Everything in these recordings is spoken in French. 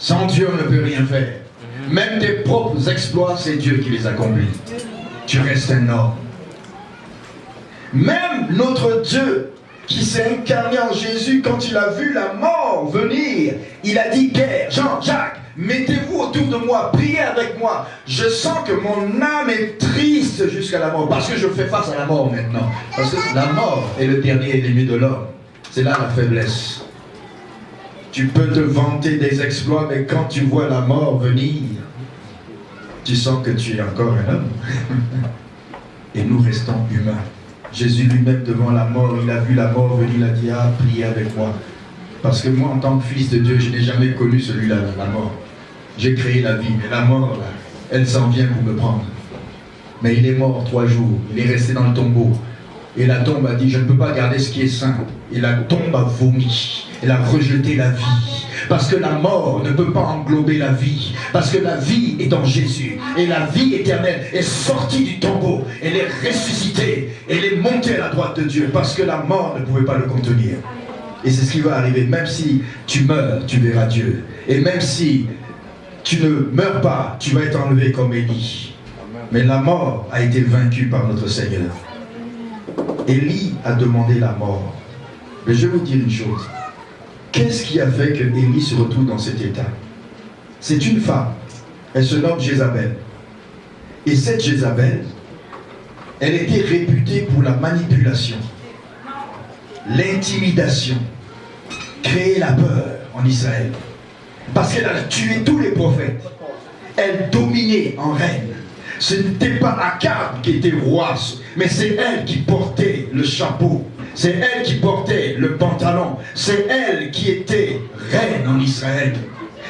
Sans Dieu, on ne peut rien faire. Même tes propres exploits, c'est Dieu qui les accomplit. Tu restes un homme. Même notre Dieu qui s'est incarné en Jésus, quand il a vu la mort venir, il a dit: Pierre, Jean, Jacques, mettez-vous autour de moi, priez avec moi. Je sens que mon âme est triste jusqu'à la mort, parce que je fais face à la mort maintenant. Parce que la mort est le dernier ennemi de l'homme. C'est là la faiblesse. Tu peux te vanter des exploits, mais quand tu vois la mort venir, tu sens que tu es encore un homme. Et nous restons humains. Jésus lui-même devant la mort, il a vu la mort venir, il a dit: ah, priez avec moi. Parce que moi, en tant que fils de Dieu, je n'ai jamais connu celui-là, la mort. J'ai créé la vie, mais la mort, là, elle s'en vient pour me prendre. Mais il est mort 3 jours, il est resté dans le tombeau. Et la tombe a dit: je ne peux pas garder ce qui est saint. Et la tombe a vomi, elle a rejeté la vie. Parce que la mort ne peut pas englober la vie. Parce que la vie est en Jésus. Et la vie éternelle est sortie du tombeau. Elle est ressuscitée. Elle est montée à la droite de Dieu. Parce que la mort ne pouvait pas le contenir. Et c'est ce qui va arriver. Même si tu meurs, tu verras Dieu. Et même si tu ne meurs pas, tu vas être enlevé comme Élie. Mais la mort a été vaincue par notre Seigneur. Élie a demandé la mort. Mais je vais vous dire une chose. Qu'est-ce qui a fait que Élie se retrouve dans cet état? C'est une femme. Elle se nomme Jézabel. Et cette Jézabel, elle était réputée pour la manipulation, l'intimidation, créer la peur en Israël. Parce qu'elle a tué tous les prophètes. Elle dominait en reine. Ce n'était pas Akab qui était roi, mais c'est elle qui portait le chapeau. C'est elle qui portait le pantalon. C'est elle qui était reine en Israël.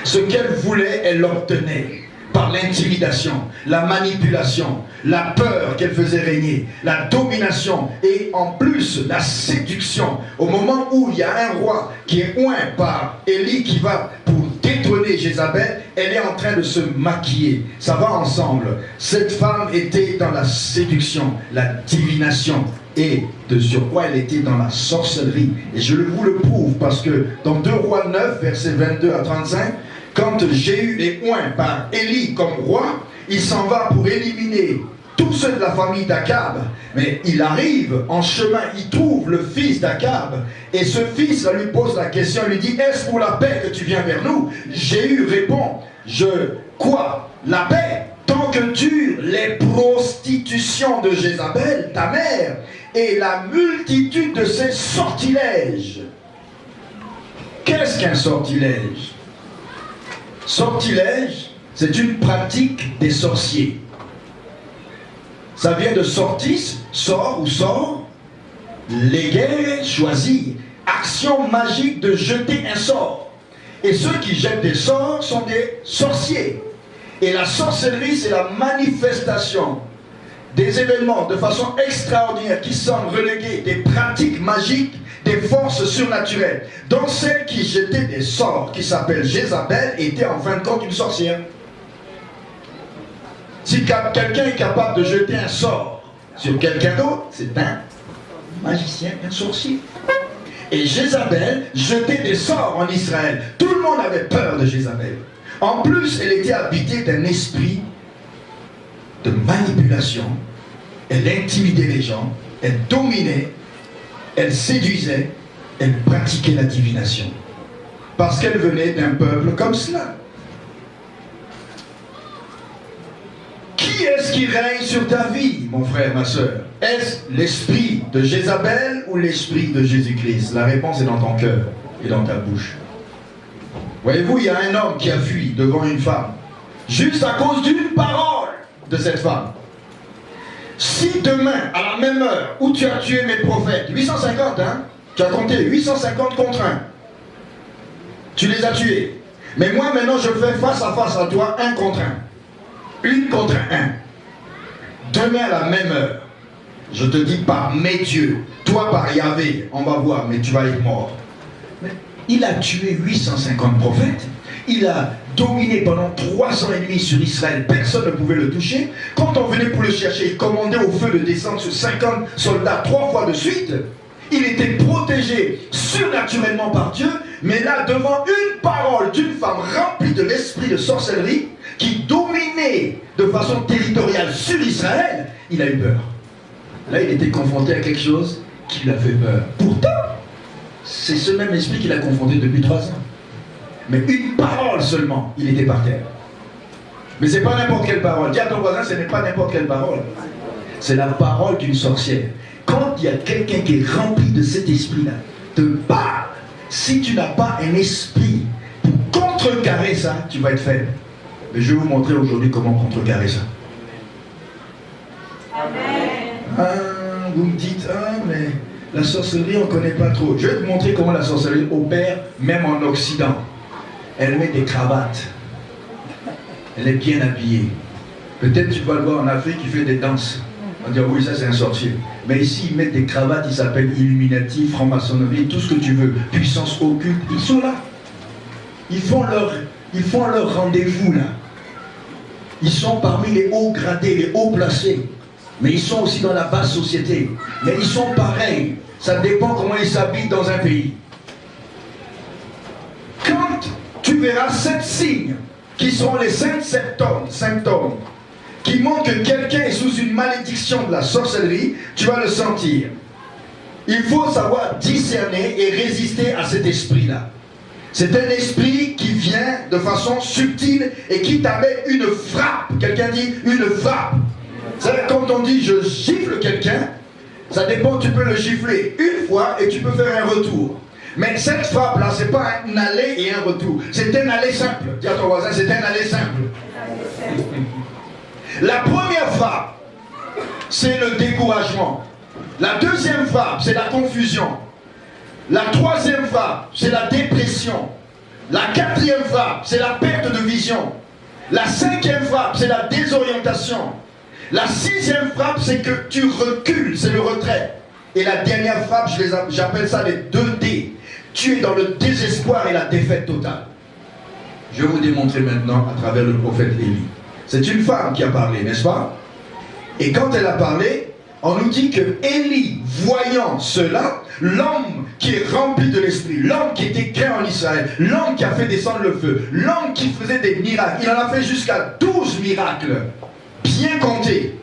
Ce qu'elle voulait, elle l'obtenait. Par l'intimidation, la manipulation, la peur qu'elle faisait régner, la domination et en plus la séduction. Au moment où il y a un roi qui est oint par Élie qui va pour détrôner Jézabel, elle est en train de se maquiller. Ça va ensemble. Cette femme était dans la séduction, la divination. Et de surcroît, elle était dans la sorcellerie. Et je vous le prouve parce que dans 2 Rois 9, versets 22 à 35, quand Jéhu est oint par Élie comme roi, il s'en va pour éliminer tous ceux de la famille d'Akab. Mais il arrive en chemin, il trouve le fils d'Akab. Et ce fils lui pose la question, il lui dit: est-ce pour la paix que tu viens vers nous? Jéhu répond: quoi? La paix? Tant que durent les prostitutions de Jézabel, ta mère, et la multitude de ses sortilèges. Qu'est-ce qu'un sortilège? Sortilège, c'est une pratique des sorciers. Ça vient de sortis, sort ou sort, léguer, choisir, action magique de jeter un sort. Et ceux qui jettent des sorts sont des sorciers. Et la sorcellerie, c'est la manifestation des événements de façon extraordinaire qui sont relégués, des pratiques magiques, des forces surnaturelles. Donc celle qui jetait des sorts, qui s'appelle Jézabel, était en fin de compte une sorcière. Si quelqu'un est capable de jeter un sort sur quelqu'un d'autre, c'est un magicien, un sorcier. Et Jézabel jetait des sorts en Israël. Tout le monde avait peur de Jézabel. En plus, elle était habitée d'un esprit de manipulation. Elle intimidait les gens, elle dominait, elle séduisait, elle pratiquait la divination. Parce qu'elle venait d'un peuple comme cela. Qui est-ce qui règne sur ta vie, mon frère, ma soeur? Est-ce l'esprit de Jézabel ou l'esprit de Jésus-Christ? La réponse est dans ton cœur et dans ta bouche. Voyez-vous, il y a un homme qui a fui devant une femme, juste à cause d'une parole de cette femme. Si demain, à la même heure où tu as tué mes prophètes, 850, hein, tu as compté 850 contre 1, tu les as tués. Mais moi, maintenant, je fais face à toi, 1 contre 1. 1 contre 1. Demain, à la même heure, je te dis par mes dieux, toi par Yahvé, on va voir, mais tu vas être mort. Mais il a tué 850 prophètes. Il a dominé pendant 3 ans et demi sur Israël. Personne ne pouvait le toucher. Quand on venait pour le chercher, il commandait au feu de descendre sur 50 soldats 3 fois de suite. Il était protégé surnaturellement par Dieu, mais là, devant une parole d'une femme remplie de l'esprit de sorcellerie, qui dominait de façon territoriale sur Israël, il a eu peur. Là, il était confronté à quelque chose qui lui a fait peur. Pourtant, c'est ce même esprit qu'il a confronté depuis 3 ans. Mais une parole seulement, il était par terre. Mais ce n'est pas n'importe quelle parole. Dis à ton voisin, ce n'est pas n'importe quelle parole. C'est la parole d'une sorcière. Quand il y a quelqu'un qui est rempli de cet esprit-là, te parle, si tu n'as pas un esprit pour contrecarrer ça, tu vas être faible. Mais je vais vous montrer aujourd'hui comment contrecarrer ça. Amen. Vous me dites, mais la sorcellerie, on ne connaît pas trop. Je vais te montrer comment la sorcellerie opère, même en Occident. Elle met des cravates. Elle est bien habillée. Peut-être tu vas le voir en Afrique, il fait des danses. On dit, oui, ça c'est un sorcier. Mais ici, ils mettent des cravates, ils s'appellent Illuminati, franc-maçonnerie, tout ce que tu veux. Puissance occulte, ils sont là. Ils font leur rendez-vous là. Ils sont parmi les hauts gradés, les hauts placés. Mais ils sont aussi dans la basse société. Mais ils sont pareils. Ça dépend comment ils s'habillent dans un pays. Quand tu verras 7 signes, qui sont les 5 symptômes, qui montrent que quelqu'un est sous une malédiction de la sorcellerie, tu vas le sentir. Il faut savoir discerner et résister à cet esprit-là. C'est un esprit qui vient de façon subtile et qui t'amène une frappe. Quelqu'un dit une frappe. C'est-à-dire quand on dit je gifle quelqu'un, ça dépend, tu peux le gifler une fois et tu peux faire un retour. Mais cette frappe-là, ce n'est pas un aller et un retour. C'est un aller simple. Dis à ton voisin, c'est un aller simple. La première frappe, c'est le découragement. La deuxième frappe, c'est la confusion. La troisième frappe, c'est la dépression. La quatrième frappe, c'est la perte de vision. La cinquième frappe, c'est la désorientation. La sixième frappe, c'est que tu recules, c'est le retrait. Et la dernière frappe, j'appelle ça les 2D. Tu es dans le désespoir et la défaite totale. Je vais vous démontrer maintenant à travers le prophète Élie. C'est une femme qui a parlé, n'est-ce pas? Et quand elle a parlé, on nous dit que Élie, voyant cela, l'homme qui est rempli de l'esprit, l'homme qui était créé en Israël, l'homme qui a fait descendre le feu, l'homme qui faisait des miracles, il en a fait jusqu'à 12 miracles, bien comptés.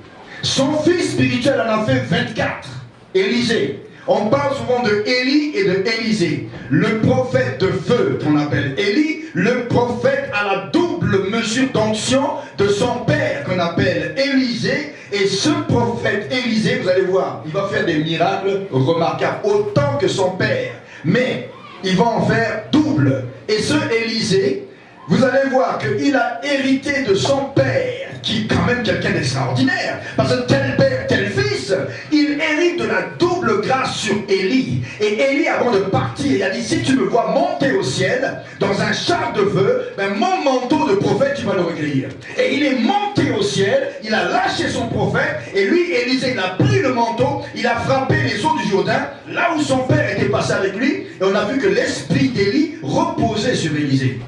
Son fils spirituel en a fait 24, Élisée. On parle souvent de Élie et de Élisée. Le prophète de feu qu'on appelle Élie, le prophète à la double mesure d'onction de son père qu'on appelle Élisée. Et ce prophète Élisée, vous allez voir, il va faire des miracles remarquables, autant que son père. Mais il va en faire double. Et ce Élisée, vous allez voir qu'il a hérité de son père, qui est quand même quelqu'un d'extraordinaire. Parce que tel père, tel fils, il hérite de la double grâce sur Élie. Et Élie, avant de partir, il a dit, si tu me vois monter au ciel, dans un char de feu, ben mon manteau de prophète, tu vas le recueillir. Et il est monté au ciel, il a lâché son prophète, et lui, Élisée, il a pris le manteau, il a frappé les eaux du Jourdain, là où son père était passé avec lui, et on a vu que l'esprit d'Élie reposait sur Élisée.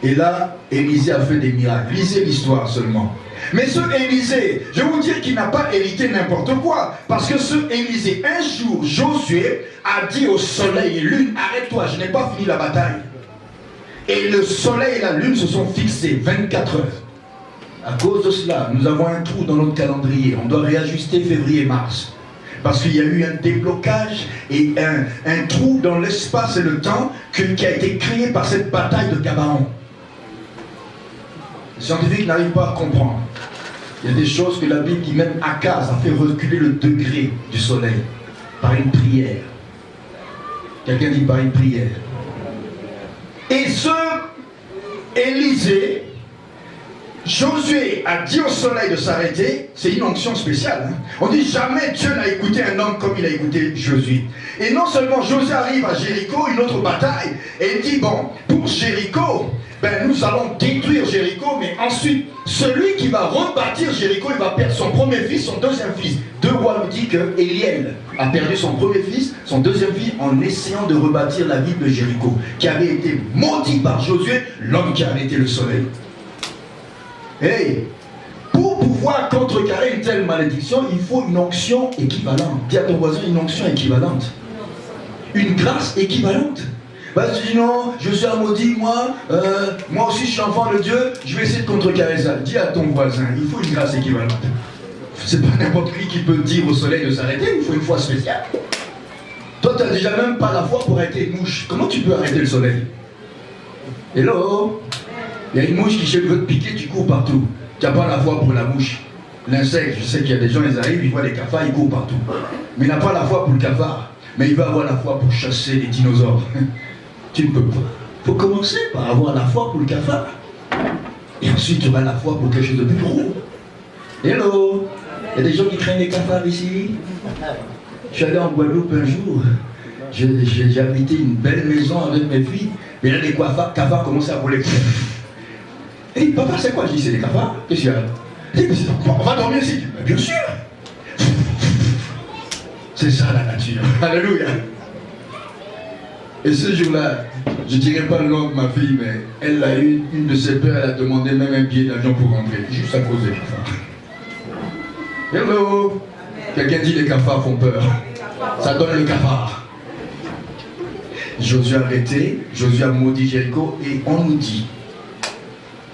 Et là, Élisée a fait des miracles. Lisez l'histoire seulement. Mais ce Élisée, je vais vous dire qu'il n'a pas hérité n'importe quoi. Parce que ce Élisée, un jour, Josué a dit au soleil et lune, arrête-toi, je n'ai pas fini la bataille. Et le soleil et la lune se sont fixés 24 heures. À cause de cela, nous avons un trou dans notre calendrier. On doit réajuster février-mars. Parce qu'il y a eu un déblocage et un trou dans l'espace et le temps qui a été créé par cette bataille de Gabaon. Les scientifiques n'arrivent pas à comprendre. Il y a des choses que la Bible dit, même Akaz a fait reculer le degré du soleil par une prière. Quelqu'un dit par une prière. Et ce Élisée, Josué a dit au soleil de s'arrêter, c'est une onction spéciale. On dit jamais Dieu n'a écouté un homme comme il a écouté Josué. Et non seulement Josué arrive à Jéricho, une autre bataille, et il dit, bon, pour Jéricho, ben, nous allons détruire Jéricho, mais ensuite, celui qui va rebâtir Jéricho, il va perdre son premier fils, son deuxième fils. 2 Rois nous dit que Éliel a perdu son premier fils, son deuxième fils, en essayant de rebâtir la ville de Jéricho, qui avait été maudit par Josué, l'homme qui a arrêté le soleil. Hey, pour pouvoir pouvoir contrecarrer une telle malédiction, il faut une onction équivalente. Dis à ton voisin une onction équivalente. Une grâce équivalente. Bah, tu dis non, je suis un maudit, moi aussi je suis enfant de Dieu, je vais essayer de contrecarrer ça. Dis à ton voisin, il faut une grâce équivalente. C'est pas n'importe qui peut dire au soleil de s'arrêter, il faut une foi spéciale. Toi, tu n'as déjà même pas la foi pour arrêter une mouche. Comment tu peux arrêter le soleil? Hello? Il y a une mouche qui veut te piquer, tu cours partout. Tu n'as pas la foi pour la mouche. L'insecte, je sais qu'il y a des gens, ils arrivent, ils voient des cafards, ils courent partout. Mais il n'a pas la foi pour le cafard. Mais il va avoir la foi pour chasser les dinosaures. Tu ne peux pas. Il faut commencer par avoir la foi pour le cafard. Et ensuite, tu auras la foi pour quelque chose de plus gros. Hello? Il y a des gens qui craignent les cafards ici. Je suis allé en Guadeloupe un jour. J'ai habité une belle maison avec mes filles. Et là, les cafards commençaient à voler. Et papa, c'est quoi? Je dis, c'est des cafards. Qu'est-ce qu'il y a? Il dit, on va dormir ici. Mais bien sûr. C'est ça la nature. Alléluia. Et ce jour-là, je ne dirais pas le nom de ma fille, mais elle a eu une de ses peurs, elle a demandé même un billet d'avion pour rentrer, juste à cause des cafards. Hello. Quelqu'un dit les cafards font peur. Ça donne le cafard. Josué a arrêté, Josué a maudit Jéricho, et on nous dit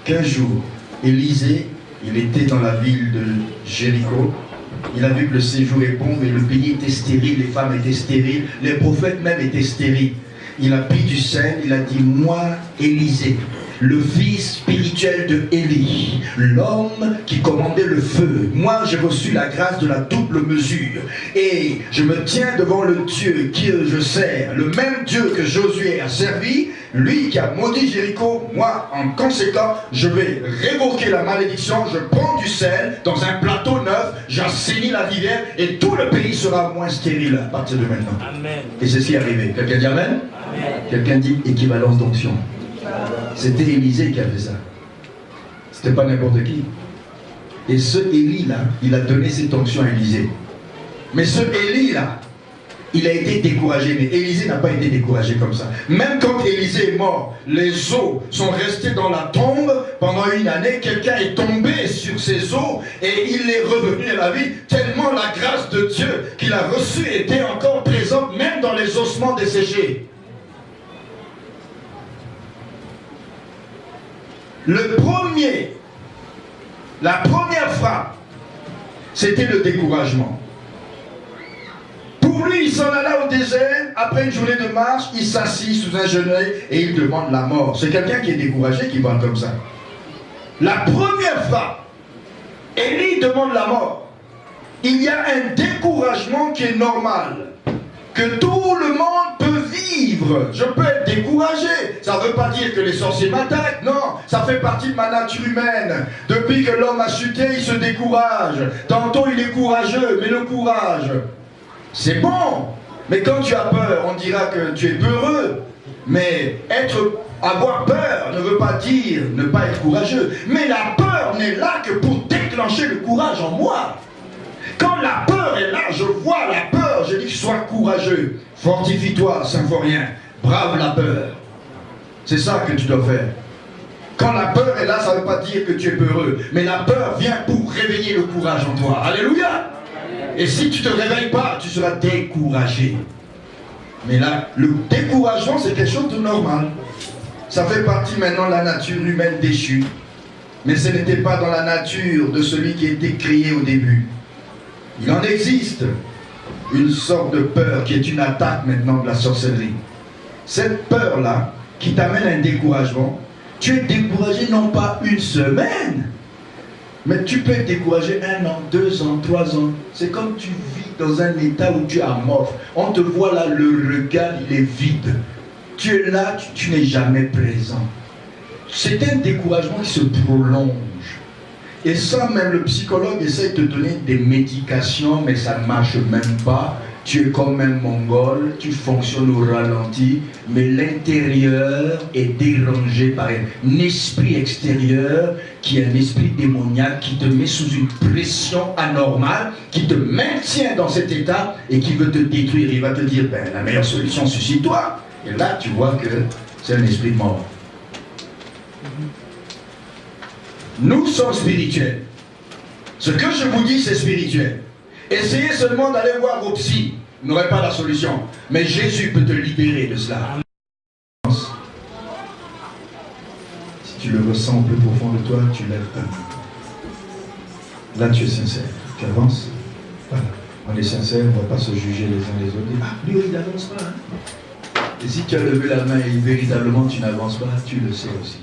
qu'un jour, Élisée, il était dans la ville de Jéricho. Il a vu que le séjour est bon, mais le pays était stérile, les femmes étaient stériles, les prophètes même étaient stériles. Il a pris du sel, il a dit, moi, Élisée, le fils spirituel de Élie, l'homme qui commandait le feu, moi j'ai reçu la grâce de la double mesure, et je me tiens devant le Dieu qui je sers, le même Dieu que Josué a servi, lui qui a maudit Jéricho. Moi, en conséquent, je vais révoquer la malédiction, je prends du sel dans un plateau neuf, j'assainis la rivière, et tout le pays sera moins stérile à partir de maintenant. Amen. Et c'est ce qui est arrivé. Quelqu'un dit Amen? Amen. Quelqu'un dit équivalence d'onction. C'était Élisée qui a fait ça. C'était pas n'importe qui. Et ce Élie-là, il a donné cette onction à Élisée. Mais ce Élie-là, il a été découragé. Mais Élisée n'a pas été découragé comme ça. Même quand Élisée est mort, les os sont restés dans la tombe pendant une année. Quelqu'un est tombé sur ces os et il est revenu à la vie. Tellement la grâce de Dieu qu'il a reçue était encore présente, même dans les ossements desséchés. La première frappe, c'était le découragement. Pour lui, il s'en alla au désert, après une journée de marche, il s'assit sous un genêt et il demande la mort. C'est quelqu'un qui est découragé qui parle comme ça. La première frappe, Élie demande la mort. Il y a un découragement qui est normal, que tout le monde peut vivre. Je peux être découragé. Ça ne veut pas dire que les sorciers m'attaquent. Non, ça fait partie de ma nature humaine. Depuis que l'homme a chuté, il se décourage. Tantôt il est courageux, mais le courage, c'est bon. Mais quand tu as peur, on dira que tu es peureux. Mais avoir peur ne veut pas dire ne pas être courageux. Mais la peur n'est là que pour déclencher le courage en moi. Quand la peur est là, je vois la peur, je dis sois courageux, fortifie-toi, symphorien, brave la peur. C'est ça que tu dois faire. Quand la peur est là, ça ne veut pas dire que tu es peureux, mais la peur vient pour réveiller le courage en toi. Alléluia! Et si tu ne te réveilles pas, tu seras découragé. Mais là, le découragement, c'est quelque chose de normal. Ça fait partie maintenant de la nature humaine déchue. Mais ce n'était pas dans la nature de celui qui était créé au début. Il en existe une sorte de peur qui est une attaque maintenant de la sorcellerie. Cette peur-là, qui t'amène à un découragement, tu es découragé non pas une semaine, mais tu peux être découragé 1 an, 2 ans, 3 ans. C'est comme tu vis dans un état où tu es amorphe. On te voit là, le regard, il est vide. Tu es là, tu n'es jamais présent. C'est un découragement qui se prolonge. Et ça, même le psychologue essaie de te donner des médications, mais ça ne marche même pas. Tu es comme un mongol, tu fonctionnes au ralenti, mais l'intérieur est dérangé par un esprit extérieur qui est un esprit démoniaque qui te met sous une pression anormale, qui te maintient dans cet état et qui veut te détruire. Il va te dire, ben, la meilleure solution, suicide-toi. Et là, tu vois que c'est un esprit mort. Nous sommes spirituels. Ce que je vous dis, c'est spirituel. Essayez seulement d'aller voir vos psys. Vous n'aurez pas la solution. Mais Jésus peut te libérer de cela. Si tu le ressens au plus profond de toi, tu lèves ta main. Là, tu es sincère. Tu avances. Voilà. On est sincère, on ne va pas se juger les uns les autres. Ah, lui, il n'avance pas. Hein? Et si tu as levé la main et véritablement tu n'avances pas, tu le sais aussi.